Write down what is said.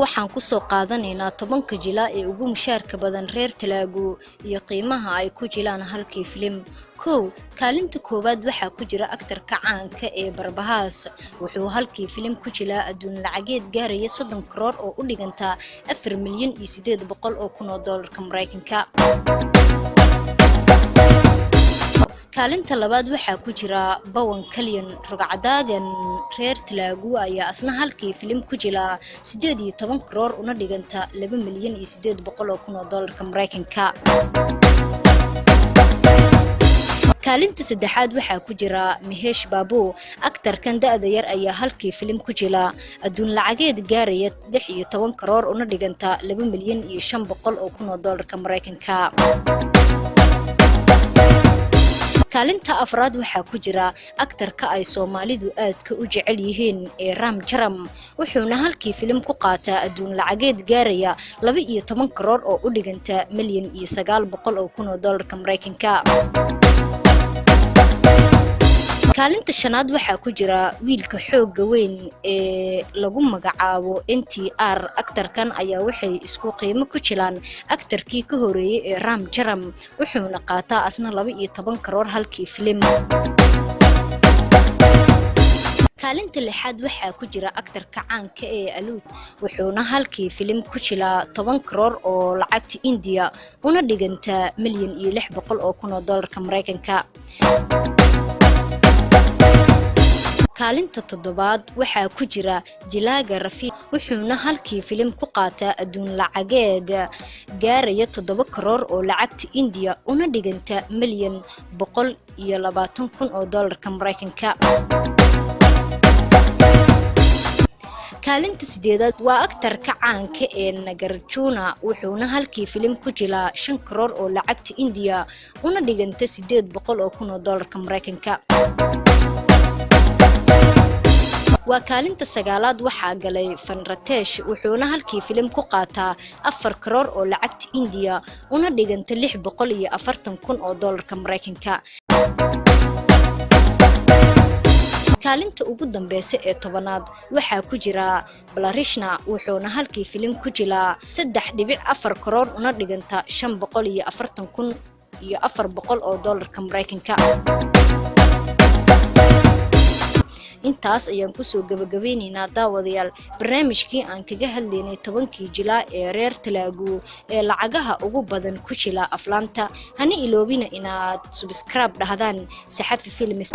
waxaan ku soo qaadanaynaa 10 jilaa ee ugu mushaarka badan reer Talaago iyo qiimaha ay ku jilaan halkii filim. kaalinta koowaad waxaa ku jira aktarka caanka ee Barbahaas wuxuu halkii filim ku jilaa adduun lacageed gaaraya 30 karoor oo u dhiganta 4,800,000 oo kun oo doolarka Mareykanka. kaalinta labaad waxaa ku jira Bawan Kalyan rugcadaagan reer Talaago ayaa asna halkii filim ku jila 18 karoor una dhiganta 2,800,000 oo kun oo doolarka Mareykanka. kaalinta saddexaad waxaa ku jira Mahesh Babu aktarkan da'da yar ayaa halkii filim ku jila adduun lacageed gaaraya 16 karoor una dhiganta 2,500,000 oo kun oo doolarka Mareykanka. kaalinta afraad waxaa ku jira aktarka ay Soomaalidu aadka u jecel yihiin ee Ram Charan wuxuuna halkii filim ku qaataa adduun lacageed gaaraya 12 karoor oo u dhiganta 1,900,000 oo kun oo doolarka Mareykanka. kaalinta shanaad waxaa ku jira wiilka xoogga weyn ee lagu magacaabo NTR aktarkan ayaa waxay isku qiimo ku jilaan aktarkii ka horeeyay ee Ram Charan wuxuuna qaataa asna 12 karoor halkii filim. kaalinta lixaad waxaa ku jira aktarka caanka ee Aluud wuxuuna halkii filim ku jilaa 10 karoor oo lacagta India una dhiganta 1,600,000 oo kun oo doolarka Mareykanka. kaalinta toddobaad waxaa ku jira Jilaaga Rafiiq wuxuuna halkii filim ku qaataa adduun lacageed gaaraya 7 karoor oo lacagta India una dhiganta 1,120,000 oo doolarka Mareykanka. kaalinta sideedaad waa aktarka caanka ee Nagarjuna wuxuuna halkii filim ku jilaa 5 karoor oo lacagta India una dhiganta 800 oo kun oo doolarka Mareykanka. waa kaalinta sagaalaad waxaa galay Fanratesh wuxuuna halkii filim ku qaataa 4 karoor oo lacagta India una dhiganta 640,000 oo doolarka Mareykanka. kaalinta ugu dambaysa ee tobanaad waxaa ku jira Balarishna wuxuuna halkii filim ku jilaa 3.4 karoor una dhiganta 540,400 oo doolarka Mareykanka. intaas ayaan ku soo gabagabeynaynaa daawadayaal barnaamijkii aan kaga hadlaynay 10 jilaa ee reer Talaago ee lacagaha ugu badan ku jila aflaanta. hana iloobina inaad subscribe dhahdaan Saxafi Films.